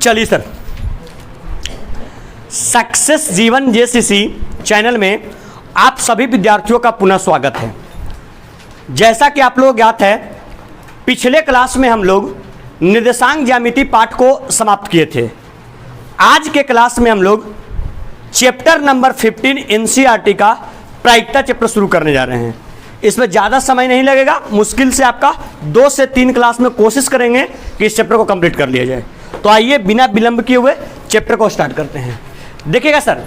चलिए sir, success जीवन JCC channel में आप सभी विद्यार्थियों का पुनः स्वागत है। जैसा कि आप लोग ज्ञात है, पिछले क्लास में हम लोग निर्देशांक ज्यामिति पाठ को समाप्त किए थे। आज के क्लास में हम लोग चैप्टर नंबर 15 एनसीईआरटी का प्रायिकता चैप्टर शुरू करने जा रहे हैं। इसमें ज़्यादा समय नहीं लगेगा, मुश्किल से आपका 2 से 3 क्लास में कोशिश करेंगे कि इस चैप्टर को कंप्लीट कर लिया जाए। तो आइए बिना विलंब किए हुए चैप्टर को स्टार्ट करते हैं। देखिएगा सर,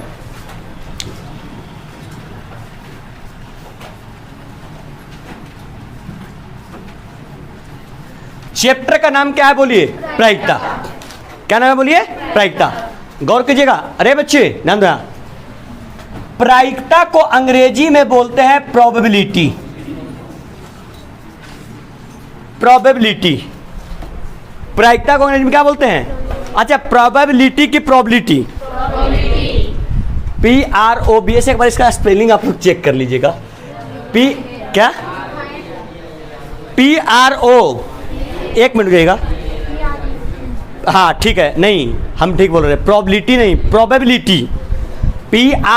चैप्टर का नाम क्या है बोलिए? प्रायिकता। क्या नाम है बोलिए? प्रायिकता। गौर कीजिएगा, अरे बच्चे ध्यान दो। प्रायिकता को अंग्रेजी में बोलते हैं प्रोबेबिलिटी। प्रोबेबिलिटी, प्रायिकता को अंग्रेजी में क्या बोलते हैं? अच्छा, प्रोबेबिलिटी की प्रोबेबिलिटी, PROBS। एक बार इसका स्पेलिंग आप लोग चेक कर लीजिएगा। क्या PRO, एक मिनट गएगा। हाँ ठीक है, नहीं हम ठीक बोल रहे हैं, प्रोबेबिलिटी नहीं, प्रोबेबिलिटी। PROBABILITY,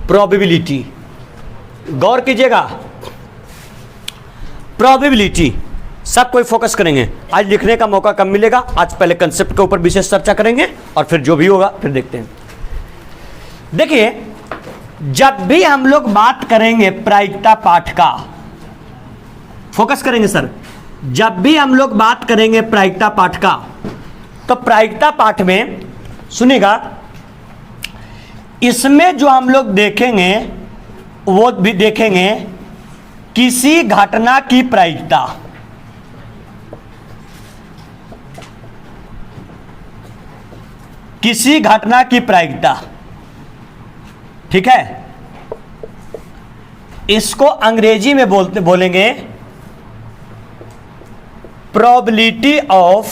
probability. गौर कीजिएगा, प्रोबेबिलिटी। सब कोई फोकस करेंगे। आज लिखने का मौका कम मिलेगा, आज पहले कंसेप्ट के ऊपर विशेष चर्चा करेंगे और फिर जो भी होगा फिर देखते हैं। देखिए, जब भी हम लोग बात करेंगे प्रायिकता पाठ का, फोकस करेंगे सर, जब भी हम लोग बात करेंगे प्रायिकता पाठ का, तो प्रायिकता पाठ में सुनिएगा, इसमें जो हम लोग देखेंगे वो भी देखेंगे किसी घटना की प्रायिकता। किसी घटना की प्रायिकता, ठीक है। इसको अंग्रेजी में बोलेंगे probability of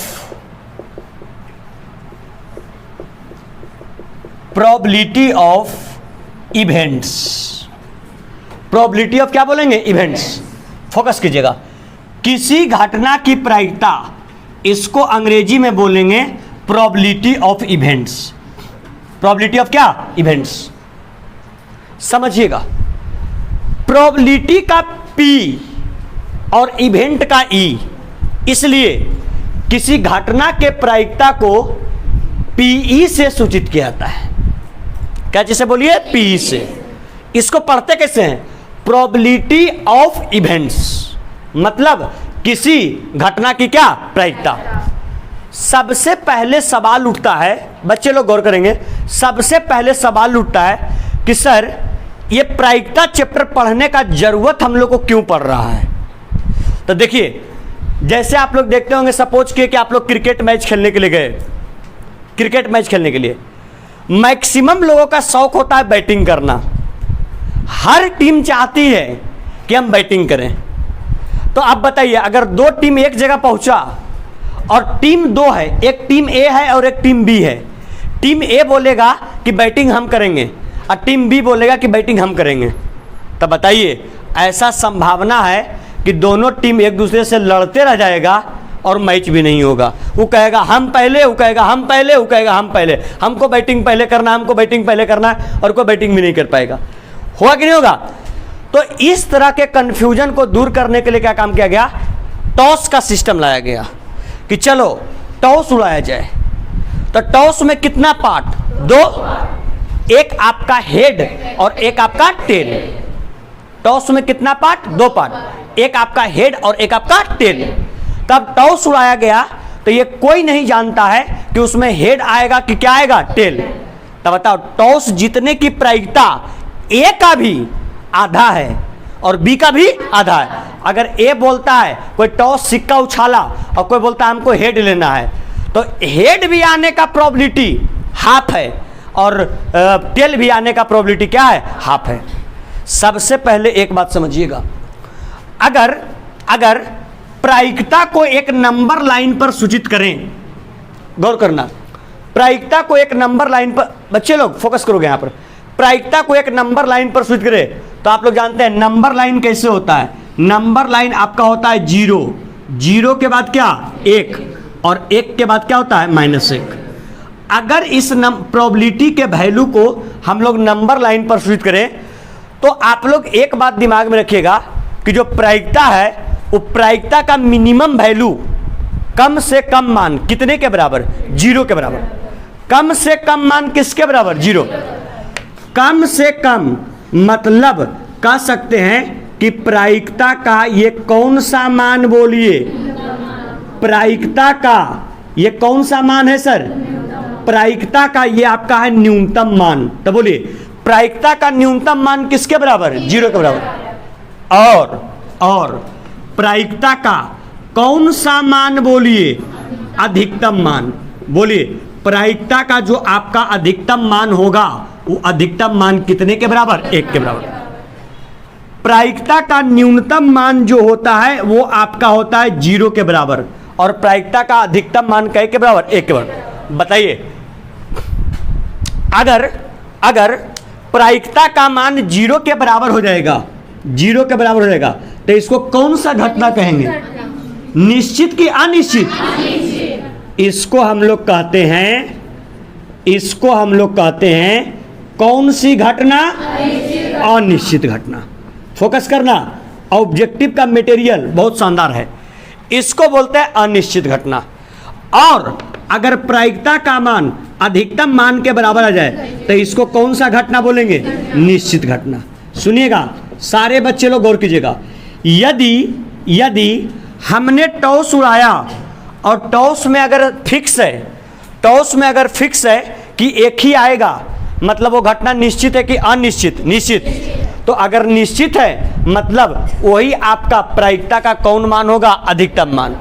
events. Probability of क्या बोलेंगे? इवेंट्स। फोकस कीजिएगा, किसी घटना की प्रायिकता, इसको अंग्रेजी में बोलेंगे probability of events. Probability of क्या? इवेंट्स। समझिएगा, प्रोबेबिलिटी का P और इवेंट का E, इसलिए किसी घटना के प्रायिकता को PE से सूचित किया जाता है। क्या चीज से बोलिए? PE से। इसको पढ़ते कैसे हैं? प्रोबेबिलिटी ऑफ इवेंट्स, मतलब किसी घटना की क्या? प्रायिकता। सबसे पहले सवाल उठता है, बच्चे लोग गौर करेंगे, सबसे पहले सवाल उठता है कि सर ये प्रायिकता चैप्टर पढ़ने का जरूरत हम लोग को क्यों पड़ रहा है? तो देखिए, जैसे आप लोग देखते होंगे, सपोज किए कि आप लोग क्रिकेट मैच खेलने के लिए गए। क्रिकेट मैच खेलने के लिए मैक्सिमम लोगों का शौक होता है बैटिंग करना। हर टीम चाहती है कि हम बैटिंग करें। तो आप बताइए, अगर 2 टीम एक जगह पहुंचा और टीम 2 है, एक टीम A है और एक टीम B है, टीम A बोलेगा कि बैटिंग हम करेंगे और टीम B बोलेगा कि बैटिंग हम करेंगे, तो बताइए, ऐसा संभावना है कि दोनों टीम एक दूसरे से लड़ते रह जाएगा और मैच भी नहीं होगा। वो कहेगा हम पहले, वो कहेगा हम पहले, वो कहेगा हम पहले, हमको बैटिंग पहले करना, हमको बैटिंग पहले करना है, और कोई बैटिंग भी नहीं कर पाएगा। होगा कि नहीं होगा? तो इस तरह के कंफ्यूजन को दूर करने के लिए क्या काम किया गया? टॉस का सिस्टम लाया गया कि चलो टॉस उड़ाया जाए। तो टॉस में कितना पार्ट? 2, एक आपका हेड और एक आपका टेल। टॉस में कितना पार्ट? 2 पार्ट, एक आपका हेड और एक आपका टेल। तब टॉस उड़ाया गया तो ये कोई नहीं जानता है कि उसमें हेड आएगा कि क्या आएगा? टेल। तब बताओ, टॉस जीतने की प्रायिकता A का भी आधा है और B का भी आधा है। अगर A बोलता है, कोई टॉस सिक्का उछाला और कोई बोलता है हमको हेड लेना है, तो हेड भी आने का प्रोबेबिलिटी हाफ है और टेल भी आने का प्रोबेबिलिटी क्या है? हाफ है। सबसे पहले एक बात समझिएगा, अगर प्रायिकता को एक नंबर लाइन पर सूचित करें, गौर करना, प्रायिकता को एक नंबर लाइन पर, बच्चे लोग फोकस करोगे यहाँ पर, प्रायिकता को एक नंबर लाइन पर सूचित करें तो आप लोग जानते हैं नंबर लाइन कैसे होता है। नंबर लाइन आपका होता है 0, 0 के बाद क्या 1, और 1 के बाद क्या होता है -1। अगर इस प्रोबेबिलिटी के वैल्यू को हम लोग नंबर लाइन पर सूचित करें तो आप लोग एक बात दिमाग में रखिएगा कि जो प्रायिकता है वो प्रायिकता का मिनिमम वैल्यू कम से कम मान कितने के बराबर, 0 के बराबर। कम से कम मान किसके बराबर, 0। कम से कम मतलब कह सकते हैं कि प्रायिकता का ये कौन सा मान, बोलिए, प्रायिकता का ये कौन सा मान है सर, प्रायिकता का ये आपका है न्यूनतम मान। तो बोलिए प्रायिकता का न्यूनतम मान किसके बराबर, 0 के बराबर। और प्रायिकता का कौन सा मान, बोलिए, अधिकतम मान। बोलिए प्रायिकता का जो आपका अधिकतम मान होगा वो अधिकतम मान कितने के बराबर, 1 के बराबर। प्रायिकता का न्यूनतम मान जो होता है वो आपका होता है 0 के बराबर, और प्रायिकता का अधिकतम मान क्या के बराबर, 1 के बराबर। बताइए अगर प्रायिकता का मान 0 के बराबर हो जाएगा, 0 के बराबर हो जाएगा, तो इसको कौन सा घटना कहेंगे, निश्चित कि अनिश्चित? इसको हम लोग कहते हैं कौन सी घटना, अनिश्चित घटना। फोकस करना, ऑब्जेक्टिव का मटेरियल बहुत शानदार है, इसको बोलते हैं अनिश्चित घटना। और अगर प्रायिकता का मान अधिकतम मान के बराबर आ जाए तो इसको कौन सा घटना बोलेंगे, निश्चित घटना। सुनिएगा सारे बच्चे लोग गौर कीजिएगा, यदि हमने टॉस उड़ाया और टॉस में अगर फिक्स है कि एक ही आएगा, मतलब वो घटना निश्चित है कि अनिश्चित, निश्चित। तो अगर निश्चित है मतलब वही आपका प्रायिकता का कौन मान होगा, अधिकतम मान।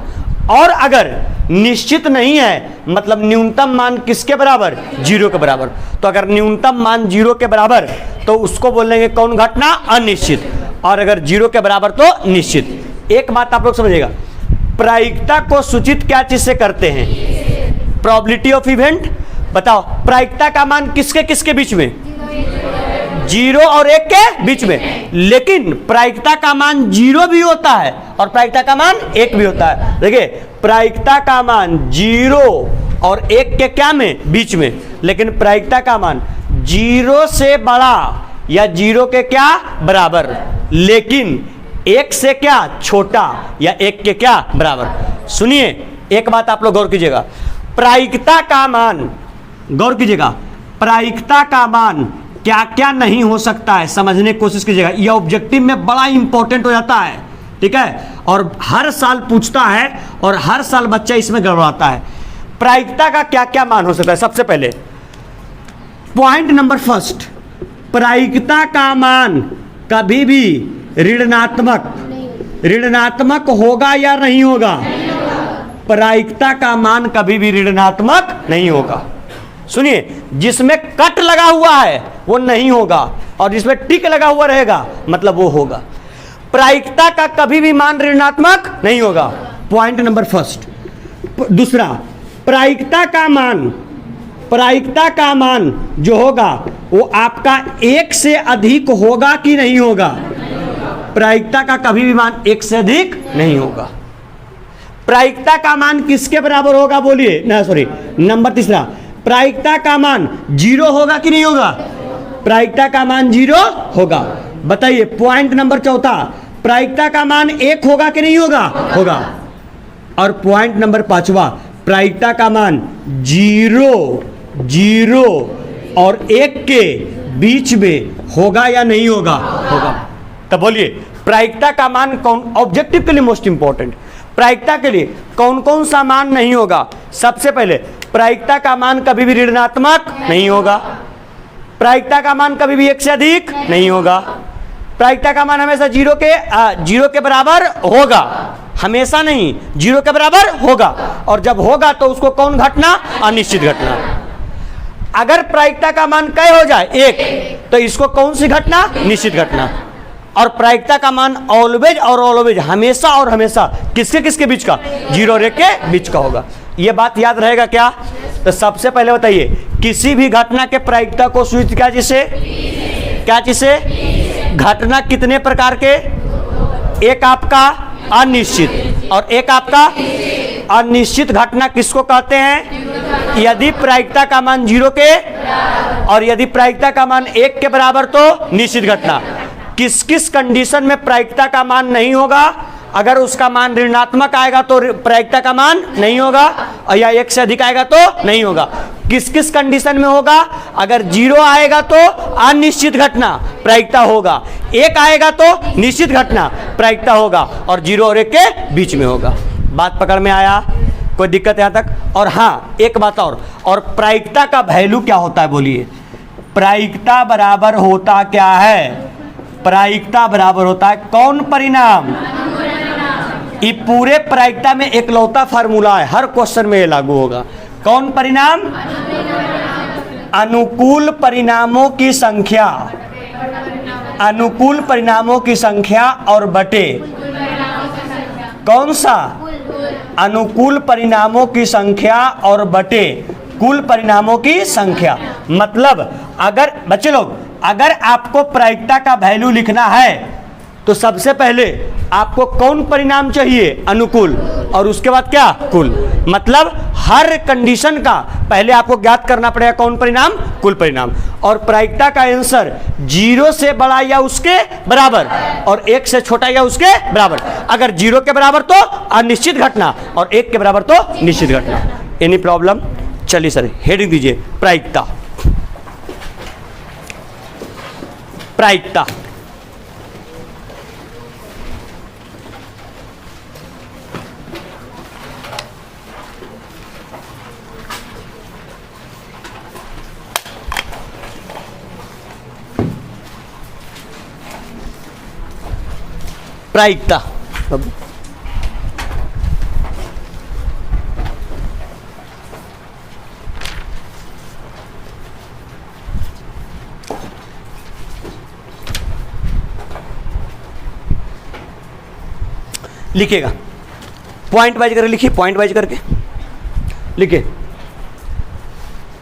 और अगर निश्चित नहीं है मतलब न्यूनतम मान किसके बराबर, 0 के बराबर। तो अगर न्यूनतम मान 0 के बराबर तो उसको बोलेंगे कौन घटना, अनिश्चित। और अगर 0 के बराबर तो निश्चित। एक बात आप लोग समझिएगा, प्रायिकता को सूचित क्या चीज से करते हैं, प्रोबेबिलिटी ऑफ इवेंट। बताओ प्रायिकता का मान किसके किसके बीच में, 0 और 1 के बीच में। लेकिन प्रायिकता का मान 0 भी होता है और प्रायिकता का मान 1 भी होता है। देखिए प्रायिकता का मान 0 और 1 के क्या में, बीच में। लेकिन प्रायिकता का मान 0 से बड़ा या 0 के क्या बराबर, लेकिन 1 से क्या छोटा या 1 के क्या बराबर। सुनिए एक बात आप लोग गौर कीजिएगा, प्रायिकता का मान, गौर कीजिएगा, प्रायिकता का मान क्या क्या नहीं हो सकता है, समझने की कोशिश कीजिएगा। यह ऑब्जेक्टिव में बड़ा इंपॉर्टेंट हो जाता है, ठीक है, और हर साल पूछता है और हर साल बच्चा इसमें गड़बड़ाता है। प्रायिकता का क्या क्या मान हो सकता है, सबसे पहले पॉइंट नंबर फर्स्ट, प्रायिकता का मान कभी भी ऋणात्मक होगा या नहीं होगा, प्रायिकता का मान कभी भी ऋणात्मक नहीं होगा। सुनिए जिसमें कट लगा हुआ है वो नहीं होगा और जिसमें टिक लगा हुआ रहेगा मतलब वो होगा। प्रायिकता का कभी भी मान ऋणात्मक नहीं होगा, पॉइंट नंबर फर्स्ट। दूसरा, प्रायिकता का मान जो होगा वो आपका 1 से अधिक होगा कि नहीं होगा, प्रायिकता का कभी भी मान 1 से अधिक नहीं होगा। प्रायिकता का मान किसके बराबर होगा, बोलिए ना, सॉरी, नंबर तीसरा, प्रायिकता का मान 0 होगा कि नहीं होगा, प्रायिकता का मान 0 होगा। बताइए पॉइंट नंबर चौथा, प्रायिकता का मान 1 होगा कि नहीं होगा, होगा। और पॉइंट नंबर पांचवा, प्रायिकता का मान 0 और 1 के बीच में होगा या नहीं होगा, होगा। तो बोलिए प्रायिकता का मान कौन, ऑब्जेक्टिव के लिए मोस्ट इंपॉर्टेंट, प्रायिकता के लिए कौन कौन सा मान नहीं होगा। सबसे पहले प्रायिकता का मान कभी भी ऋणात्मक नहीं होगा, प्रायिकता का मान कभी भी 1 से अधिक नहीं होगा, प्रायिकता का मान हमेशा 0 के बराबर होगा, हमेशा नहीं 0 के बराबर होगा। और जब होगा तो उसको कौन घटना, अनिश्चित घटना। अगर प्रायिकता का मान क्या हो जाए 1 तो इसको कौन सी घटना, निश्चित घटना। और प्रायिकता का मान ऑलवेज और ऑलवेज, हमेशा और हमेशा किसके किसके बीच का, 0 और 1 के बीच का होगा। ये बात याद रहेगा क्या। तो सबसे पहले बताइए किसी भी घटना के प्रायिकता को सूचित क्या चीज से, घटना कितने प्रकार के, एक आपका अनिश्चित और एक आपका अनिश्चित घटना किसको कहते हैं? यदि प्रायिकता का मान 0 के और यदि प्रायिकता का मान 1 के बराबर तो निश्चित घटना। किस किस कंडीशन में प्रायिकता का मान नहीं होगा? अगर उसका मान ऋणात्मक आएगा तो प्रायिकता का मान नहीं होगा, और या 1 से अधिक आएगा तो नहीं होगा। किस किस कंडीशन में होगा? अगर 0 आएगा तो अनिश्चित घटना प्रायिकता होगा, 1 आएगा तो निश्चित घटना प्रायिकता होगा, और 0 और 1 के बीच में होगा। बात पकड़ में आया? कोई दिक्कत यहाँ तक? और हाँ, एक बात और प्रायिकता का वैल्यू क्या होता है? बोलिए। प्रायिकता बराबर होता क्या है? प्रायिकता बराबर होता है कौन परिणाम? ये पूरे प्रायिकता में एकलौता फार्मूला है, हर क्वेश्चन में ये लागू होगा। कौन परिणाम? अनुकूल परिणामों की संख्या, अनुकूल परिणामों की संख्या और बटे कौन सा? अनुकूल परिणामों की संख्या और बटे कुल परिणामों की संख्या। मतलब अगर बच्चे लोग, अगर आपको प्रायिकता का वैल्यू लिखना है तो सबसे पहले आपको कौन परिणाम चाहिए? अनुकूल, और उसके बाद क्या? कुल। मतलब हर कंडीशन का पहले आपको ज्ञात करना पड़ेगा कौन परिणाम? कुल परिणाम। और प्रायिकता का आंसर 0 से बड़ा या उसके बराबर और 1 से छोटा या उसके बराबर। अगर 0 के बराबर तो अनिश्चित घटना और 1 के बराबर तो निश्चित घटना। Any problem? चलिए सर, हेडिंग दीजिए प्रायिकता। प्रायिकता प्रायिकता लिखिएगा, पॉइंट वाइज करके लिखिए, पॉइंट वाइज करके लिखिए।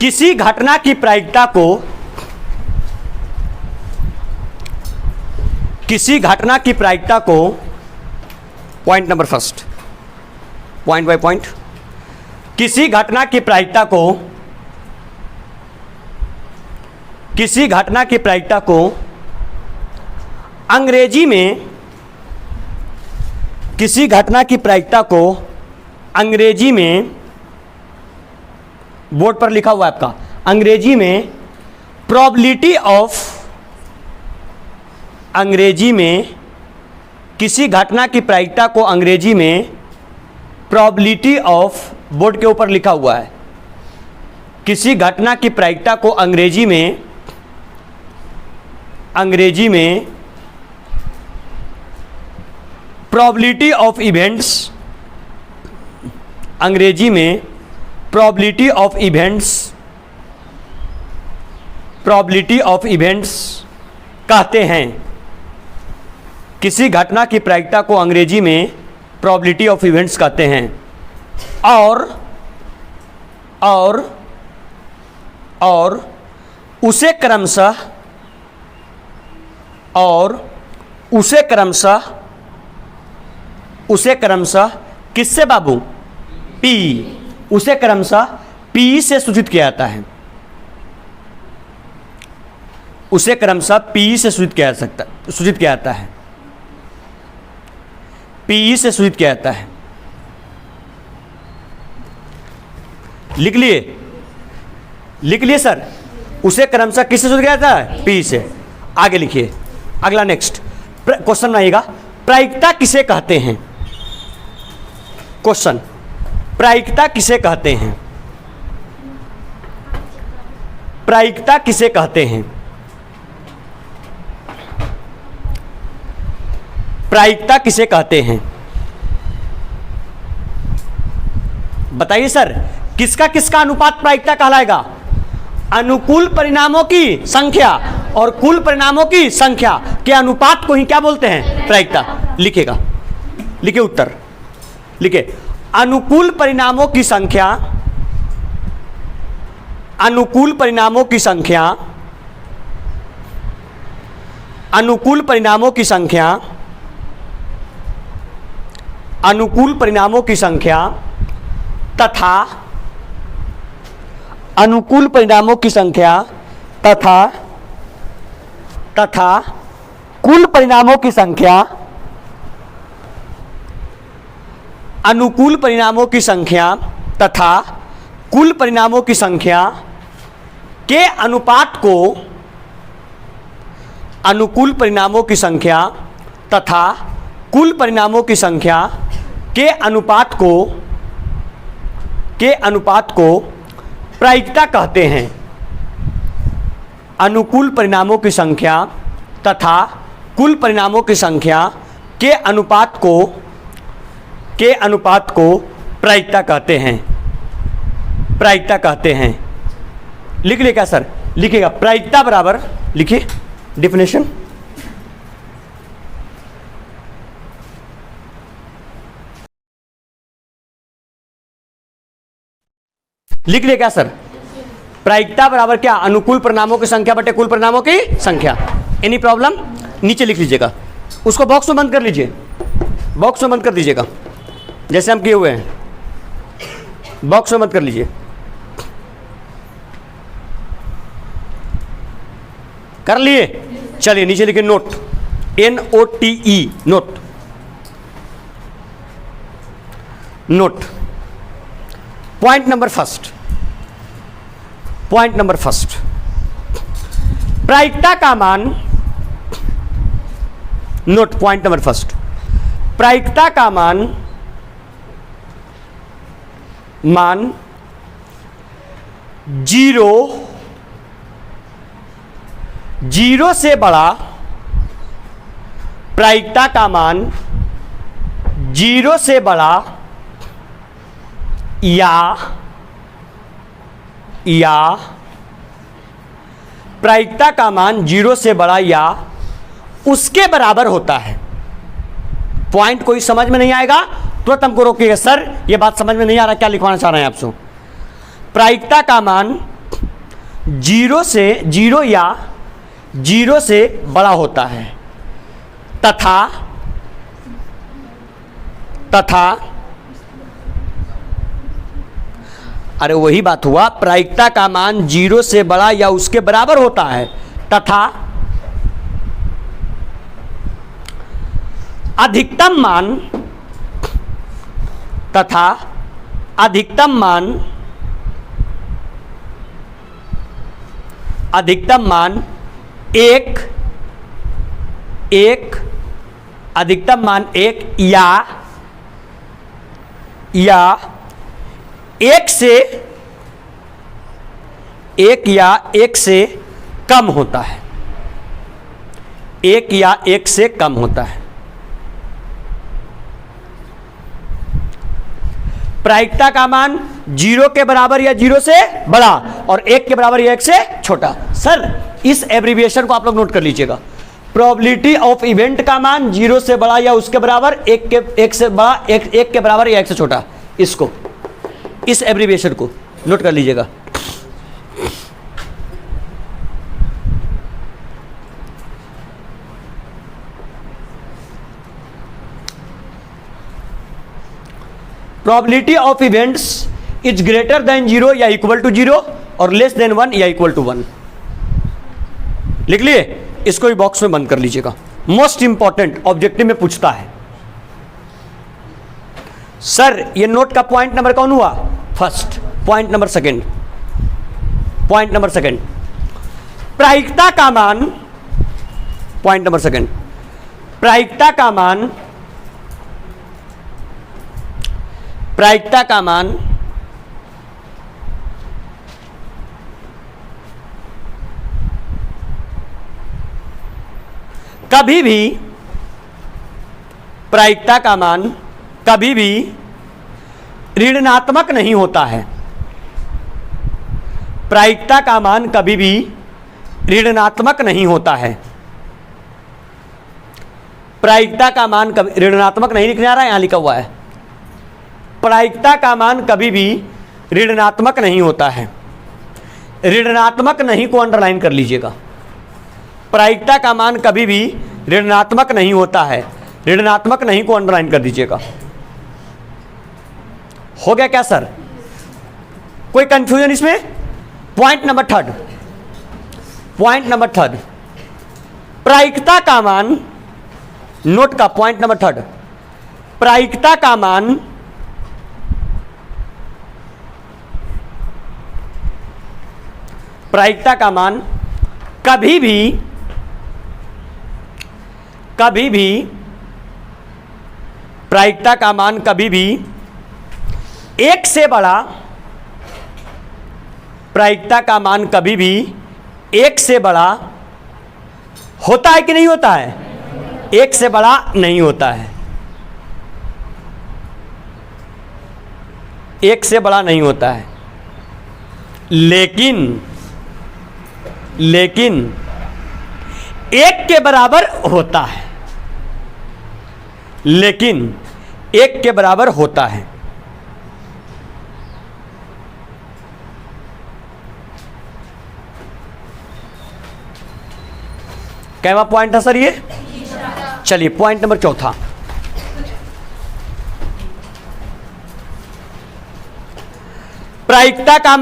किसी घटना की प्रायिकता को, किसी घटना की प्रायिकता को, point number first, point by point, किसी घटना की प्रायिकता को, किसी घटना की प्रायिकता को अंग्रेजी में, किसी घटना की प्रायिकता को अंग्रेजी में, बोर्ड पर लिखा हुआ है आपका, अंग्रेजी में प्रोबेबिलिटी ऑफ, अंग्रेजी में किसी घटना की प्रायिकता को अंग्रेजी में प्रोबेबिलिटी ऑफ, बोर्ड के ऊपर लिखा हुआ है, किसी घटना की प्रायिकता को अंग्रेजी में, अंग्रेजी में प्रोबेबिलिटी ऑफ इवेंट्स, अंग्रेजी में probability of events, probability of events कहते हैं। किसी घटना की प्रायिकता को अंग्रेजी में प्रोबेबिलिटी ऑफ इवेंट्स कहते हैं। और उसे क्रमशः, और उसे क्रमशः, उसे क्रमशः किससे बाबू? पी, उसे क्रमशः पी से सूचित किया जाता है, उसे क्रमशः पी से सूचित किया जा सकता, सूचित किया जाता है, पी से सूचित किया जाता है। लिख लिए, लिख लिए सर, उसे क्रमशः किससे सूचित किया जाता है? पी से। आगे लिखिए, अगला नेक्स्ट क्वेश्चन आएगा, प्रायिकता किसे कहते हैं? क्वेश्चन, प्रायिकता किसे कहते हैं? प्रायिकता किसे कहते हैं? प्रायिकता किसे कहते हैं? बताइए सर, किसका किसका अनुपात प्रायिकता कहलाएगा? अनुकूल परिणामों की संख्या और कुल परिणामों की संख्या के अनुपात को ही क्या बोलते हैं? प्रायिकता। लिखेगा, लिखिए उत्तर, लिखिए अनुकूल परिणामों की संख्या, अनुकूल परिणामों की संख्या, अनुकूल परिणामों की संख्या अनुकूल परिणामों की संख्या तथा अनुकूल परिणामों की संख्या तथा कुल परिणामों की संख्या अनुकूल परिणामों की संख्या तथा कुल परिणामों की संख्या के अनुपात को अनुकूल परिणामों की संख्या तथा कुल परिणामों की संख्या के अनुपात को प्रायिकता कहते हैं। अनुकूल परिणामों की संख्या तथा कुल परिणामों की संख्या के अनुपात को प्रायिकता कहते हैं। लिख लिया क्या सर? लिखिएगा प्रायिकता बराबर, लिखिए डिफिनेशन। लिख लिया क्या सर? प्रायिकता बराबर क्या? अनुकूल परिणामों की संख्या बटे कुल परिणामों की संख्या। Any problem? नीचे लिख लीजिएगा, उसको बॉक्स में बंद कर लीजिए, बॉक्स में बंद कर दीजिएगा जैसे हम किए हुए हैं, बॉक्स में बंद कर लीजिए। कर लिए? चलिए नीचे लिखिए note, NOTE, note. Note point number first, प्रायिकता का मान, नोट पॉइंट नंबर फर्स्ट, प्रायिकता का मान 0 से बड़ा, प्रायिकता का मान 0 से बड़ा या प्रायिकता का मान 0 से बड़ा या उसके बराबर होता है। पॉइंट कोई समझ में नहीं आएगा तुरंत हमको रोकिएगा, सर ये बात समझ में नहीं आ रहा, क्या लिखवाना चाह रहे हैं आपसे? प्रायिकता का मान 0 से बड़ा होता है तथा अरे वही बात हुआ, प्रायिकता का मान 0 से बड़ा या उसके बराबर होता है तथा अधिकतम मान एक या एक से कम होता है, एक या एक से कम होता है। प्रायिकता का मान 0 के बराबर या 0 से बड़ा और 1 के बराबर या 1 से छोटा। सर इस एब्रिविएशन को आप लोग नोट कर लीजिएगा, प्रोबेबिलिटी ऑफ इवेंट का मान 0 से बड़ा या उसके बराबर, 1 से बड़ा, 1 के बराबर या 1 से छोटा, इसको, इस एब्रिविएशन को नोट कर लीजिएगा। Probability of events is greater than 0 या इक्वल टू 0 और लेस देन 1 या इक्वल टू 1। लिख लिए? इसको भी बॉक्स में बंद कर लीजिएगा, मोस्ट इंपॉर्टेंट ऑब्जेक्टिव में पूछता है। सर ये नोट का पॉइंट नंबर कौन हुआ? फर्स्ट। पॉइंट नंबर सेकंड, प्रायिकता का मान, पॉइंट नंबर सेकंड, प्रायिकता का मान कभी भी, प्रायिकता का मान कभी भी ऋणात्मक नहीं होता है। प्रायिकता का मान कभी भी ऋणात्मक नहीं होता है। प्रायिकता का मान कभी ऋणात्मक नहीं लिखने आ रहा है, यहां लिखा हुआ है, प्रायिकता का मान कभी भी ऋणात्मक नहीं होता है। ऋणात्मक नहीं को अंडरलाइन कर लीजिएगा, प्रायिकता का मान कभी भी ऋणात्मक नहीं होता है, ऋणात्मक नहीं को अंडरलाइन कर दीजिएगा। हो गया क्या सर? कोई कंफ्यूजन इसमें? पॉइंट नंबर थर्ड, प्रायिकता का मान, नोट का पॉइंट नंबर थर्ड, प्रायिकता का मान कभी भी प्रायिकता का मान कभी भी एक से बड़ा, प्रायिकता का मान कभी भी एक से बड़ा होता है कि नहीं होता है? एक से बड़ा नहीं होता है, एक से बड़ा नहीं होता है, लेकिन एक के बराबर होता है, लेकिन एक के बराबर होता है। कैवा पॉइंट है सर ये? चलिए पॉइंट नंबर चौथा, प्रायिकता का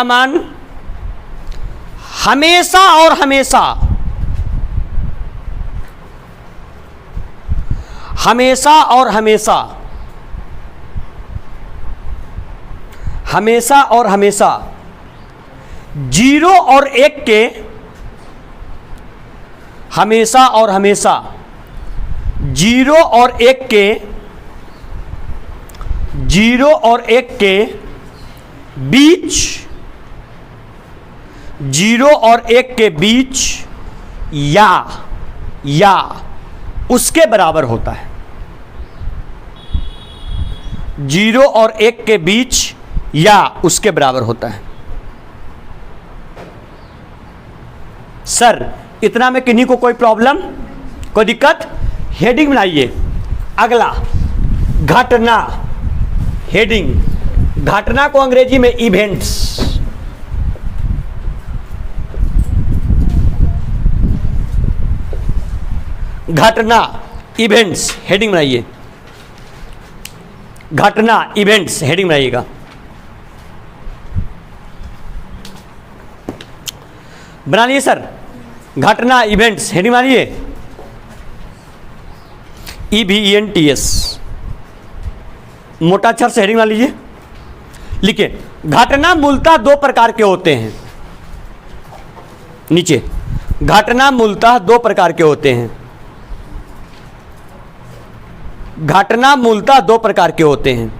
मान हमेशा और हमेशा जीरो और एक के, हमेशा और हमेशा जीरो और एक के, जीरो और एक के बीच, जीरो और एक के बीच या उसके बराबर होता है, जीरो और एक के बीच या उसके बराबर होता है। सर इतना में किन्हीं को कोई प्रॉब्लम, कोई दिक्कत? हेडिंग बनाइए। अगला घटना, हेडिंग, घटना को अंग्रेजी में इवेंट्स, घटना इवेंट्स, हेडिंग बनाइए। घटना इवेंट्स, हेडिंग बनाइएगा। बना लिए सर? घटना इवेंट्स, हेडिंग मानिए। EVENTS, मोटा अक्षर से हेडिंग मान लीजिए। लिखिए, घटना मूलतः दो प्रकार के होते हैं। नीचे, घटना मूलतः दो प्रकार के होते हैं। घटना मूलतः दो प्रकार के होते हैं,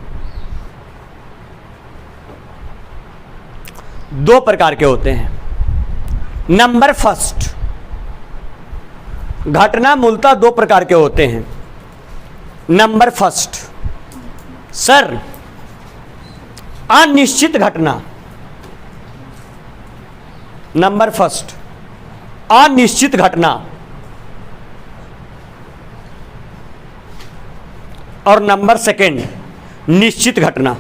दो प्रकार के होते हैं। नंबर फर्स्ट, घटना मूलतः दो प्रकार के होते हैं। नंबर फर्स्ट, सर अनिश्चित घटना। नंबर फर्स्ट, अनिश्चित घटना। और नंबर सेकेंड, निश्चित घटना।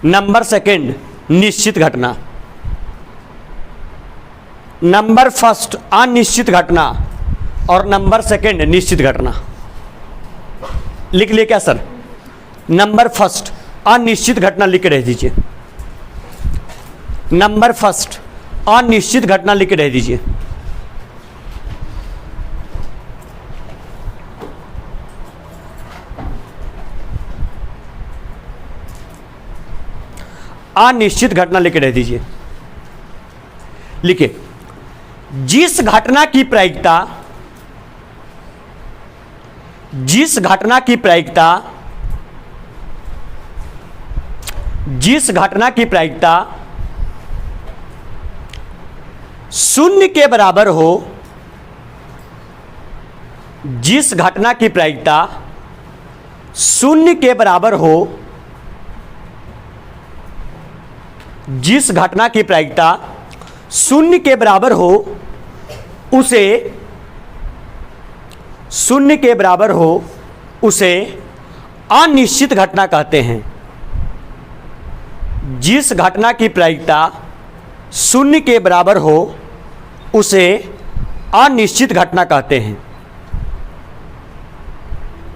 नंबर सेकेंड, निश्चित घटना। नंबर फर्स्ट अनिश्चित घटना और नंबर सेकेंड निश्चित घटना। लिख लिए क्या सर? नंबर फर्स्ट अनिश्चित घटना लिख के रह दीजिए। नंबर फर्स्ट अनिश्चित घटना लिख के रह दीजिए। अनिश्चित घटना लिख के रह दीजिए। लिखिए, जिस घटना की प्रायिकता, जिस घटना की प्रायिकता, जिस घटना की प्रायिकता शून्य के बराबर हो, जिस घटना की प्रायिकता शून्य के बराबर हो, जिस घटना की प्रायिकता शून्य के बराबर हो, उसे शून्य के बराबर हो, उसे अनिश्चित घटना कहते हैं। जिस घटना की प्रायिकता शून्य के बराबर हो उसे अनिश्चित घटना कहते हैं,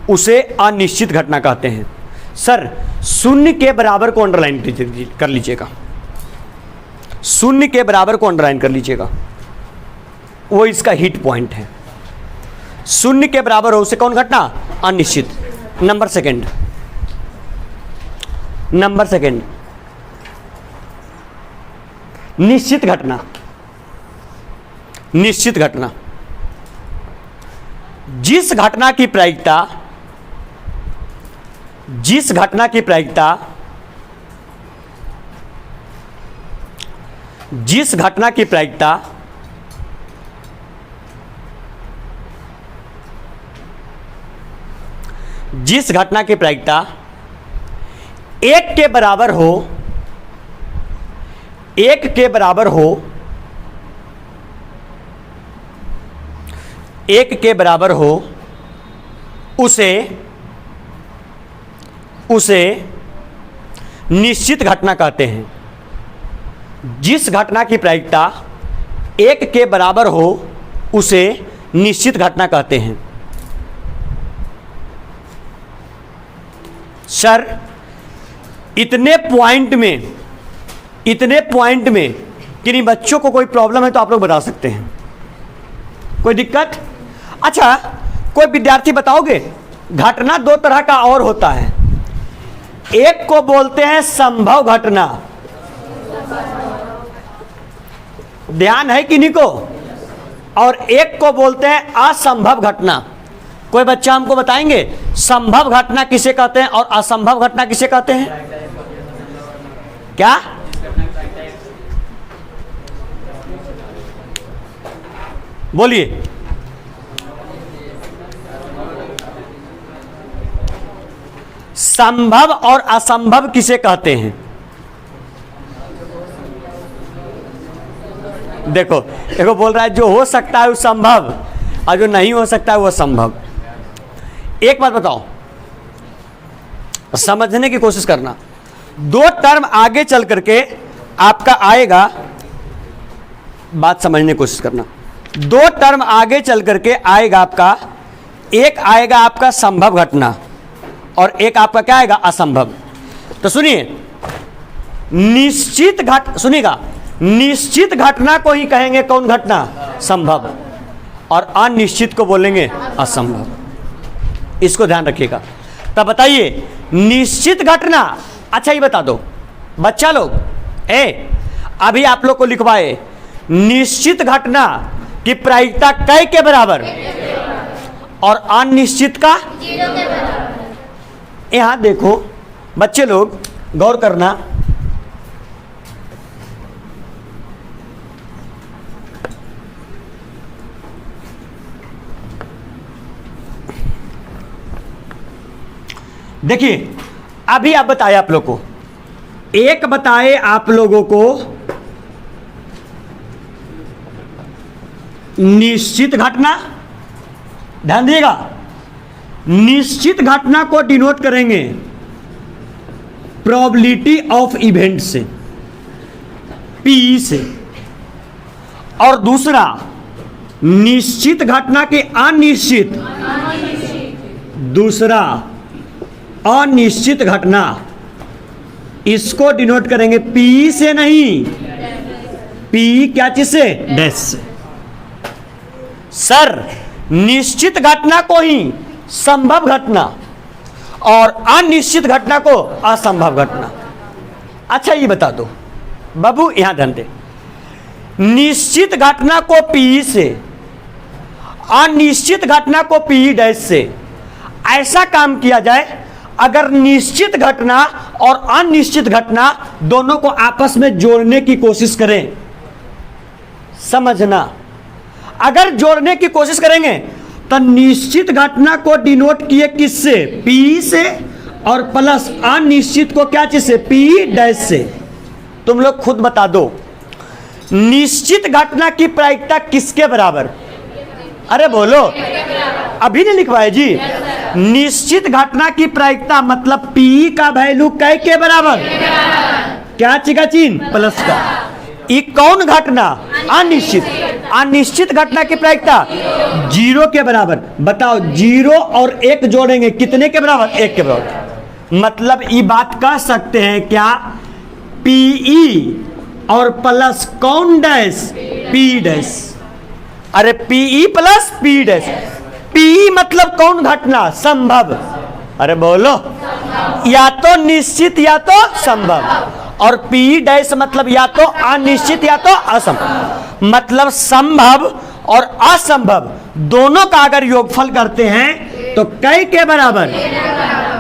उसे अनिश्चित घटना कहते हैं। सर शून्य के बराबर को अंडरलाइन कर लीजिएगा, शून्य के बराबर को अंडरलाइन कर लीजिएगा, वो इसका हिट पॉइंट है। शून्य के बराबर हो उसे कौन घटना? अनिश्चित। नंबर सेकंड, नंबर सेकंड, निश्चित घटना। निश्चित घटना जिस घटना की प्रायिकता, जिस घटना की प्रायिकता, जिस घटना की प्रायिकता जिस घटना की प्रायिकता एक के बराबर हो, एक के बराबर हो, एक के बराबर हो, उसे उसे निश्चित घटना कहते हैं। जिस घटना की प्रायिकता एक के बराबर हो उसे निश्चित घटना कहते हैं। सर इतने पॉइंट में, इतने पॉइंट में किन्हीं बच्चों को कोई प्रॉब्लम है तो आप लोग बता सकते हैं, कोई दिक्कत? अच्छा कोई विद्यार्थी बताओगे, घटना दो तरह का और होता है, एक को बोलते हैं संभव घटना, ध्यान है कि नहीं को, और एक को बोलते हैं असंभव घटना। कोई बच्चा हमको बताएंगे संभव घटना किसे कहते हैं और असंभव घटना किसे कहते हैं? क्या? बोलिए। संभव और असंभव किसे कहते हैं? देखो देखो बोल रहा है जो हो सकता है वो संभव और जो नहीं हो सकता है वो असंभव। एक बात बताओ, समझने की कोशिश करना, दो टर्म आगे चल करके आपका आएगा, बात समझने की कोशिश करना, दो टर्म आगे चल करके आएगा आपका, एक आएगा आपका संभव घटना और एक आपका क्या आएगा? असंभव। तो सुनिए, निश्चित सुनिएगा, निश्चित घटना को ही कहेंगे कौन घटना? संभव, और अनिश्चित को बोलेंगे असंभव। इसको ध्यान रखिएगा। तब बताइए निश्चित घटना, अच्छा ये बता दो बच्चा लोग, अभी आप लोग को लिखवाए निश्चित घटना की प्रायिकता कै के बराबर और अनिश्चित का 0 के बराबर। यहां देखो बच्चे लोग गौर करना, देखिए अभी आप बताए, आप लोग को एक बताए, आप लोगों को निश्चित घटना, ध्यान दिएगा, निश्चित घटना को डिनोट करेंगे प्रोबेबिलिटी ऑफ इवेंट से, पी से, और दूसरा निश्चित घटना के अनिश्चित, दूसरा अनिश्चित घटना, इसको डिनोट करेंगे पी से, नहीं पी क्या चीज से? डैश से। सर निश्चित घटना को ही संभव घटना और अनिश्चित घटना को असंभव घटना। अच्छा ये बता दो बाबू, यहां ध्यान दे, निश्चित घटना को पी से, अनिश्चित घटना को पी डैश से। ऐसा काम किया जाए अगर निश्चित घटना और अनिश्चित घटना दोनों को आपस में जोड़ने की कोशिश करें, समझना, अगर जोड़ने की कोशिश करेंगे तो निश्चित घटना को डिनोट किए किससे? पी से, और प्लस अनिश्चित को क्या चीज से? पी डैश से। तुम लोग खुद बता दो निश्चित घटना की प्रायिकता किसके बराबर? अरे बोलो, अभी नहीं लिखवाए जी। निश्चित घटना की प्रायिकता मतलब पी का वैल्यू कै के बराबर? क्या चिका चिन्ह? प्लस का। ये कौन घटना? अनिश्चित, अनिश्चित घटना की प्रायिकता 0 के बराबर। बताओ 0 और 1 जोड़ेंगे कितने के बराबर? 1 के बराबर। मतलब ये बात कह सकते हैं क्या, पीई और प्लस कौन डैश? P dash. अरे P E plus P dash. P मतलब कौन घटना? संभव। अरे बोलो, या तो निश्चित या तो संभव, और पी डैश मतलब या तो अनिश्चित या तो असंभव। मतलब संभव और असंभव दोनों का अगर योगफल करते हैं तो कै के बराबर?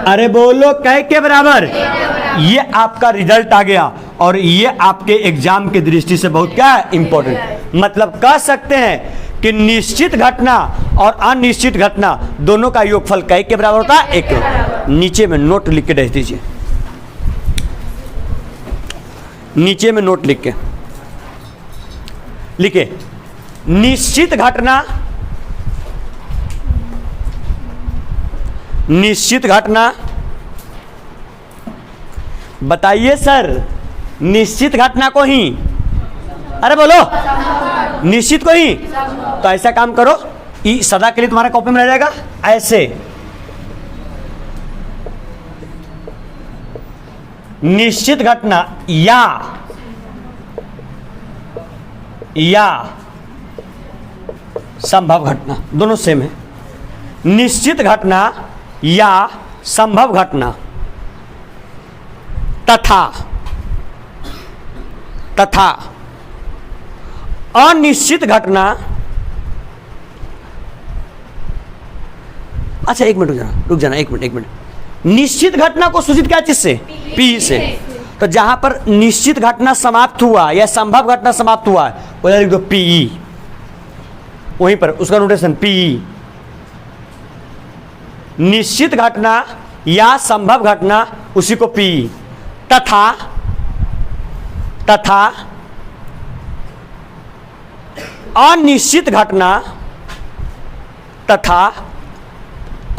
अरे बोलो, कै के बराबर? ये आपका रिजल्ट आ गया, और ये आपके एग्जाम की दृष्टि से बहुत क्या इंपॉर्टेंट। मतलब कह सकते हैं कि निश्चित घटना और अनिश्चित घटना दोनों का योगफल कै के बराबर होता है? 1 के। नीचे में नोट लिख के रख दीजिए, नीचे में नोट लिख के लिखे, निश्चित घटना, निश्चित घटना। बताइए सर, निश्चित घटना को ही, अरे बोलो, निश्चित को ही। तो ऐसा काम करो, ये सदा के लिए तुम्हारा कॉपी में रह जाएगा ऐसे, निश्चित घटना या संभव घटना, दोनों सेम है। निश्चित घटना या संभव घटना तथा अनिश्चित घटना। अच्छा एक मिनट रुक जाना, एक मिनट। निश्चित घटना को सूचित क्या चीज से? पी से। तो जहां पर निश्चित घटना समाप्त हुआ या संभव घटना समाप्त हुआ है लिख दो पीई, वहीं पर उसका नोटेशन पीई। निश्चित घटना या संभव घटना उसी को पीई, तथा अनिश्चित घटना, तथा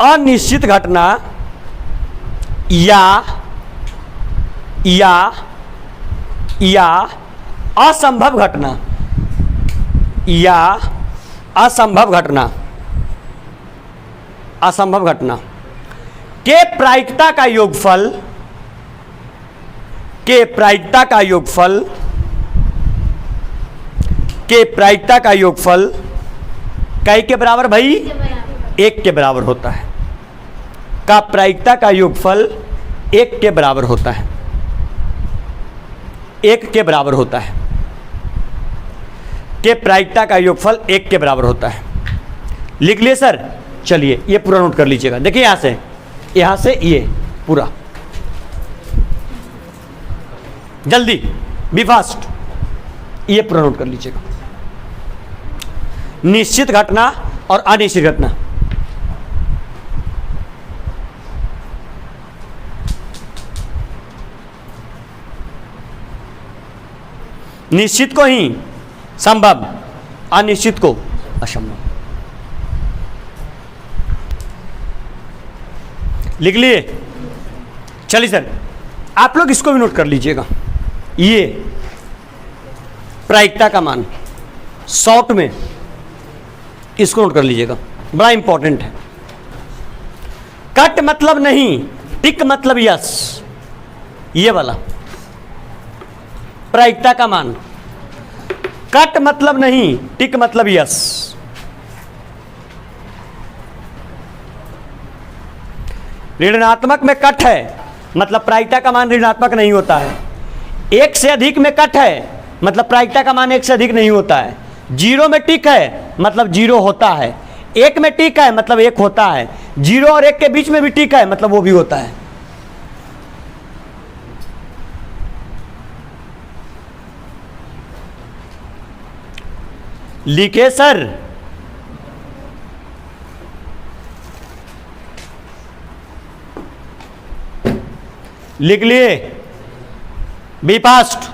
अनिश्चित घटना या असंभव घटना, या असंभव घटना, असंभव घटना के प्रायिकता का योगफल, के प्रायिकता का योगफल, के प्रायिकता का योगफल कै के बराबर भाई? 1 के बराबर होता है। का प्रायिकता का योगफल 1 के बराबर होता है, 1 के बराबर होता है। के प्रायिकता का योगफल 1 के बराबर होता है। लिख लिए सर? चलिए ये पूरा नोट कर लीजिएगा। देखिए यहां से ये पूरा, जल्दी बी फास्ट, ये पूरा नोट कर लीजिएगा। निश्चित घटना और अनिश्चित घटना, निश्चित को ही संभव, अनिश्चित को असंभव। लिख लिए? चलिए सर आप लोग इसको भी नोट कर लीजिएगा। ये प्रायिकता का मान शॉर्ट में इसको नोट कर लीजिएगा, बड़ा इंपॉर्टेंट है। कट मतलब नहीं, टिक मतलब यस, ये वाला प्रायिकता का मान। कट मतलब नहीं, टिक मतलब यस। ऋणात्मक में कट है मतलब प्रायिकता का मान ऋणात्मक नहीं होता है। 1 से अधिक में कट है मतलब प्रायिकता का मान 1 से अधिक नहीं होता है। 0 में टिक है मतलब 0 होता है। 1 में टिक है मतलब 1 होता है। 0 और 1 के बीच में भी टिक है मतलब वो भी होता है। लिखे सर? लिख लिए? Be fast.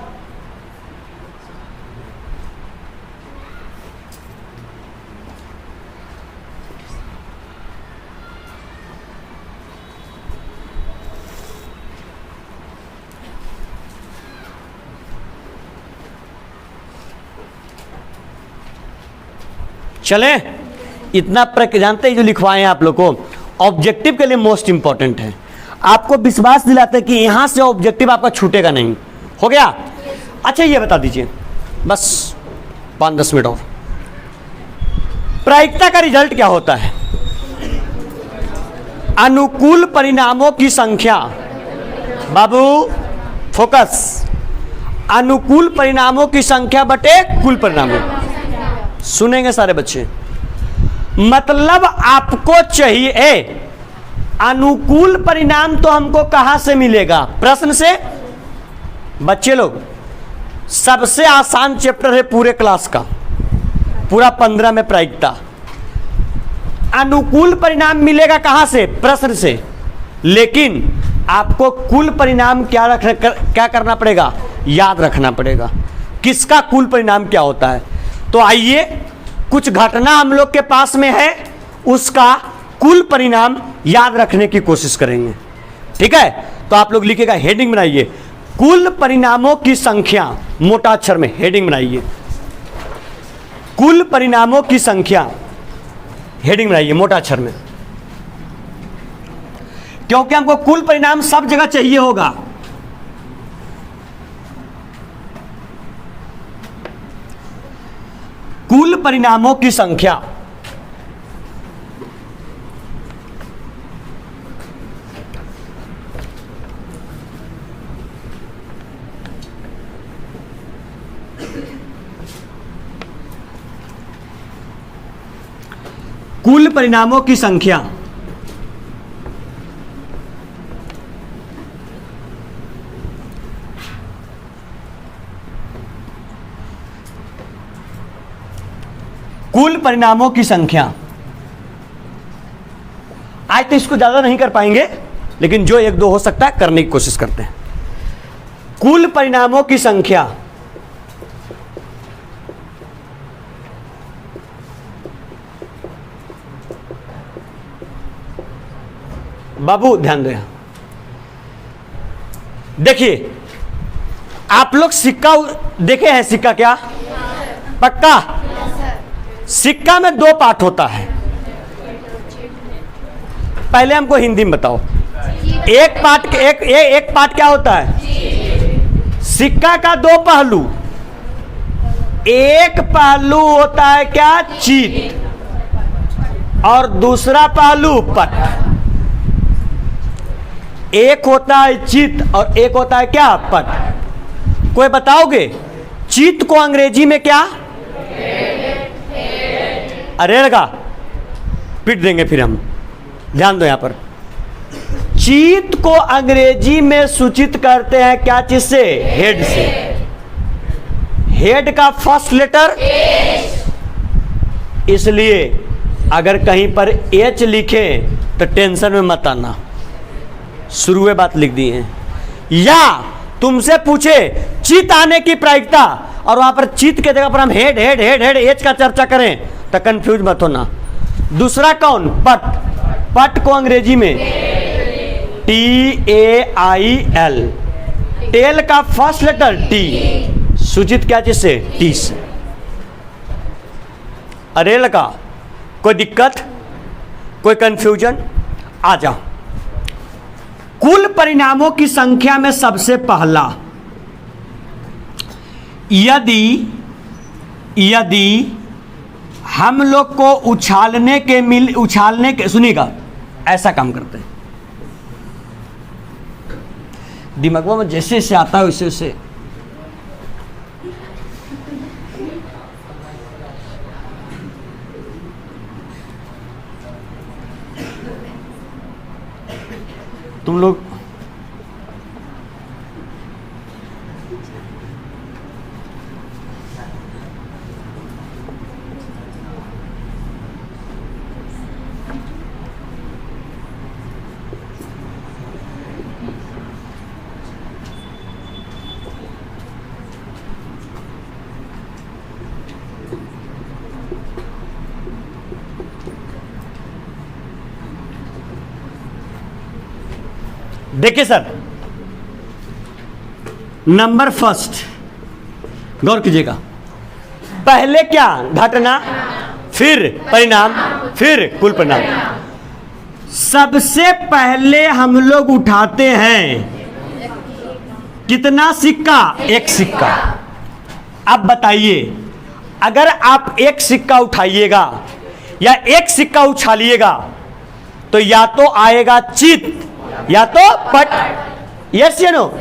चले, इतना जानते हैं जो लिखवाए हैं आप लोग को, ऑब्जेक्टिव के लिए मोस्ट इंपॉर्टेंट है। आपको विश्वास दिलाते हैं कि यहां से ऑब्जेक्टिव आपका छूटेगा नहीं। हो गया? अच्छा ये बता दीजिए बस 5-10 मिनट और, प्रायिकता का रिजल्ट क्या होता है? अनुकूल परिणामों की संख्या, बाबू फोकस, अनुकूल परिणामों की संख्या बटे कुल परिणामों। सुनेंगे सारे बच्चे, मतलब आपको चाहिए अनुकूल परिणाम तो हमको कहां से मिलेगा? प्रश्न से। बच्चे लोग, सबसे आसान चैप्टर है पूरे क्लास का, पूरा 15 में प्रायिकता। अनुकूल परिणाम मिलेगा कहां से? प्रश्न से। लेकिन आपको कुल परिणाम क्या करना पड़ेगा? याद रखना पड़ेगा। किसका कुल परिणाम क्या होता है? तो आइए, कुछ घटना हम लोग के पास में है, उसका कुल परिणाम याद रखने की कोशिश करेंगे। ठीक है? तो आप लोग लिखिएगा, हेडिंग बनाइए, कुल परिणामों की संख्या, मोटा अक्षर में हेडिंग बनाइए, कुल परिणामों की संख्या, हेडिंग बनाइए मोटा अक्षर में, क्योंकि हमको कुल परिणाम सब जगह चाहिए होगा। कुल परिणामों की संख्या, कुल परिणामों की संख्या, कुल परिणामों की संख्या। आज तो इसको ज्यादा नहीं कर पाएंगे, लेकिन जो 1-2 हो सकता है करने की कोशिश करते हैं। कुल परिणामों की संख्या, बाबू ध्यान दें, देखिए आप लोग सिक्का देखे हैं? सिक्का क्या पक्का? सिक्का में 2 पार्ट होता है। पहले हमको हिंदी में बताओ, एक पार्ट क्या होता है? सिक्का का 2 पहलू। एक पहलू होता है क्या? चीत, और दूसरा पहलू पट। एक होता है चित और एक होता है क्या? पट। कोई बताओगे चित को अंग्रेजी में क्या? अरे लगा पिट देंगे फिर हम। ध्यान दो यहां पर, चित को अंग्रेजी में सूचित करते हैं क्या चीज से? हेड से। हेड का फर्स्ट लेटर इसलिए अगर कहीं पर एच लिखे तो टेंशन में मत आना, शुरू में बात लिख दी है। या तुमसे पूछे चित आने की प्रायिकता और वहां पर चित के जगह पर हम head head head head H का चर्चा करें तो कंफ्यूज मत होना। दूसरा कौन? पट। पट को अंग्रेजी में TAIL, टेल का फर्स्ट लेटर टी, सूचित क्या चीज से? टी से। अरे लगा कोई दिक्कत, कोई कंफ्यूजन? आ जाओ। कुल परिणामों की संख्या में सबसे पहला, यदि हम लोग को उछालने के सुनिएगा, ऐसा काम करते हैं, दिमाग में जैसे जैसे आता है वैसे वैसे तुम लोग देखिए सर, नंबर फर्स्ट गौर कीजिएगा, पहले क्या घटना? फिर परिणाम, फिर कुल परिणाम। सबसे पहले हम लोग उठाते हैं कितना सिक्का? एक सिक्का। अब बताइए, अगर आप एक सिक्का उठाइएगा या एक सिक्का उछालिएगा तो या तो आएगा चित या तो पट। यस या नो?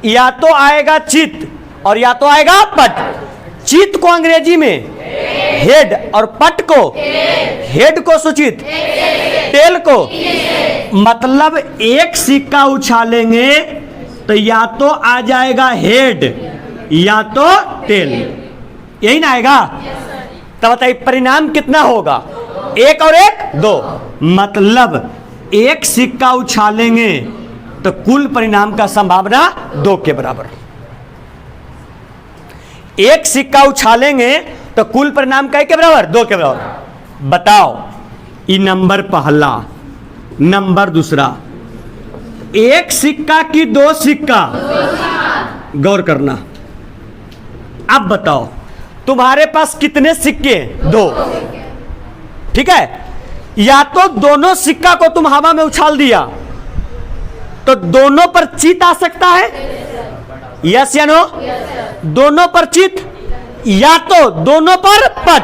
या तो आएगा चित और या तो आएगा पट। चित को अंग्रेजी में हेड और पट को, हेड को सूचित, टेल को। मतलब एक सिक्का उछालेंगे तो या तो आ जाएगा हेड या तो टेल, यही ना आएगा? तो बताइए परिणाम कितना होगा? एक और एक दो। मतलब एक सिक्का उछालेंगे तो कुल परिणाम का संभावना 2 के बराबर। एक सिक्का उछालेंगे तो कुल परिणाम का के बराबर? 2 के बराबर। बताओ, ये नंबर पहला। नंबर दूसरा, एक सिक्का की 2 सिक्का? गौर करना। अब बताओ तुम्हारे पास कितने सिक्के? 2। ठीक है, या तो दोनों सिक्का को तुम हवा में उछाल दिया तो दोनों पर चित आ सकता है। यस या नो? दोनों पर चित या तो दोनों पर पट,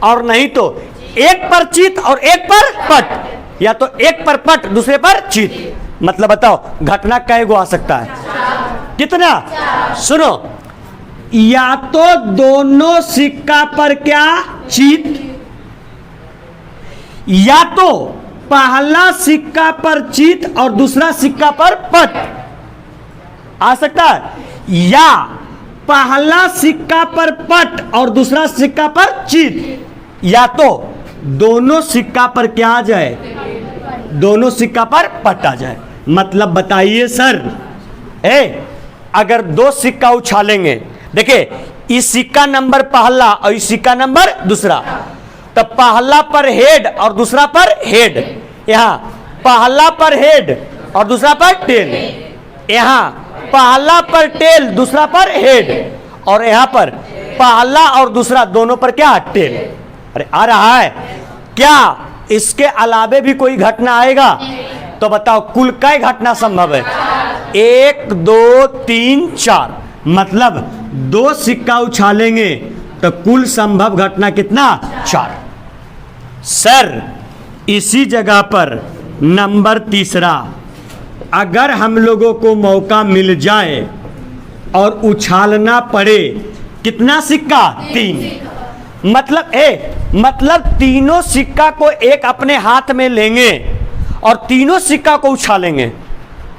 और नहीं तो एक पर चित और एक पर पट, या तो एक पर पट दूसरे पर चित। मतलब बताओ घटना कै गो आ सकता है? कितना? सुनो, या तो दोनों सिक्का पर क्या? चित, या तो पहला सिक्का पर चित और दूसरा सिक्का पर पट आ सकता है, या पहला सिक्का पर पट और दूसरा सिक्का पर चित, या तो दोनों सिक्का पर क्या आ जाए? दोनों सिक्का पर पट आ जाए। मतलब बताइए सर, अगर 2 सिक्का उछालेंगे, देखिए इस सिक्का नंबर पहला और इस सिक्का नंबर दूसरा, तो पहला पर हेड और दूसरा पर हेड, यहां पहला पर हेड और दूसरा पर टेल, यहां पहला पर टेल दूसरा पर हेड, और यहां पर पहला और दूसरा दोनों पर क्या? टेल। अरे आ रहा है क्या? इसके अलावे भी कोई घटना आएगा? तो बताओ कुल कई घटना संभव है? 1 2 3 4। मतलब 2 सिक्का उछालेंगे तो कुल संभव घटना कितना? 4। सर इसी जगह पर नंबर तीसरा, अगर हम लोगों को मौका मिल जाए और उछालना पड़े, कितना सिक्का? 3। मतलब तीनों सिक्का को एक अपने हाथ में लेंगे और तीनों सिक्का को उछालेंगे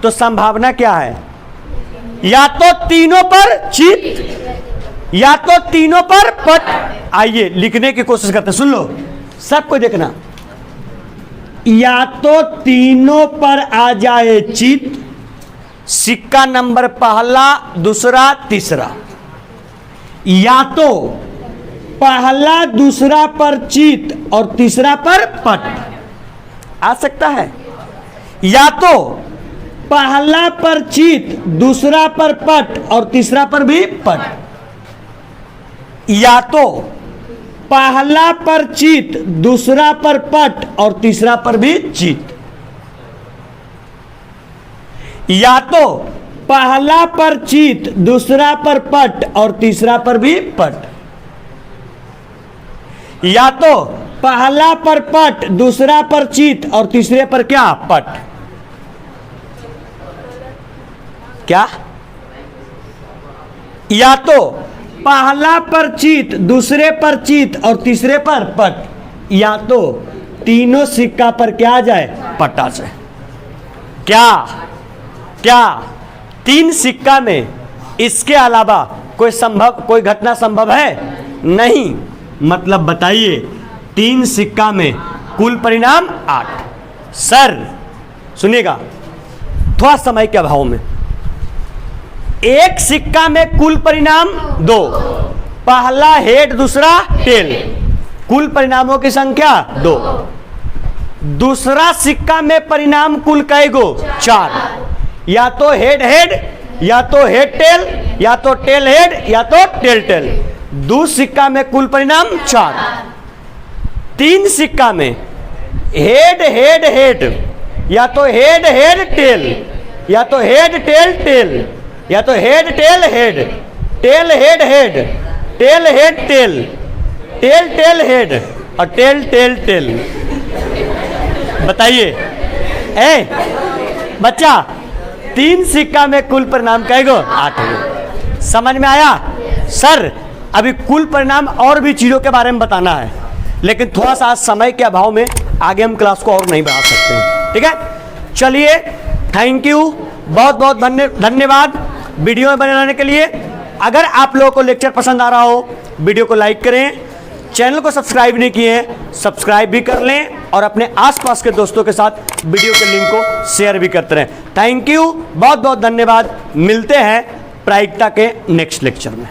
तो संभावना क्या है? या तो तीनों पर चित या तो तीनों पर पट। आइए लिखने की कोशिश करते हैं, सुन लो सबको देखना। या तो तीनों पर आ जाए चित, सिक्का नंबर पहला दूसरा तीसरा, या तो पहला दूसरा पर चित और तीसरा पर पट आ सकता है, या तो पहला पर चित दूसरा पर पट और तीसरा पर भी पट, या तो पहला पर चित दूसरा पर पट और तीसरा पर भी चित, या तो पहला पर चित दूसरा पर पट और तीसरा पर भी पट, या तो पहला पर पट दूसरा पर चित और तीसरे पर क्या? पट। क्या? या तो पहला पर चित दूसरे पर चित और तीसरे पर पट, या तो तीनों सिक्का पर क्या आ जाए? पट आ जाए। क्या 3 सिक्का में इसके अलावा कोई घटना संभव है? नहीं। मतलब बताइए 3 सिक्का में कुल परिणाम 8। सर सुनिएगा, थोड़ा समय के अभाव में, एक सिक्का में कुल परिणाम 2, पहला हेड दूसरा टेल, कुल परिणामों की संख्या 2। दूसरा सिक्का में परिणाम कुल कै गो? 4। या तो हेड हेड, या तो हेड टेल, या तो टेल हेड, या तो टेल टेल। 2 सिक्का में कुल परिणाम 4, 3 सिक्का में हेड हेड हेड, या तो हेड हेड टेल, या तो हेड टेल टेल, या तो head tail head, tail head head, tail head tail, tail tail head और टेल टेल टेल। बताइए बच्चा, 3 सिक्का में कुल परिणाम कैगो? 8 गो। समझ में आया? सर अभी कुल परिणाम और भी चीज़ों के बारे में बताना है, लेकिन थोड़ा सा समय के अभाव में आगे हम क्लास को और नहीं बढ़ा सकते हैं। ठीक है, चलिए, थैंक यू, बहुत बहुत धन्यवाद वीडियो में बने रहने के लिए। अगर आप लोगों को लेक्चर पसंद आ रहा हो, वीडियो को लाइक करें, चैनल को सब्सक्राइब नहीं किए हैं सब्सक्राइब भी कर लें, और अपने आसपास के दोस्तों के साथ वीडियो के लिंक को शेयर भी करते रहें। थैंक यू, बहुत बहुत धन्यवाद। मिलते हैं प्रायिकता के नेक्स्ट लेक्चर में।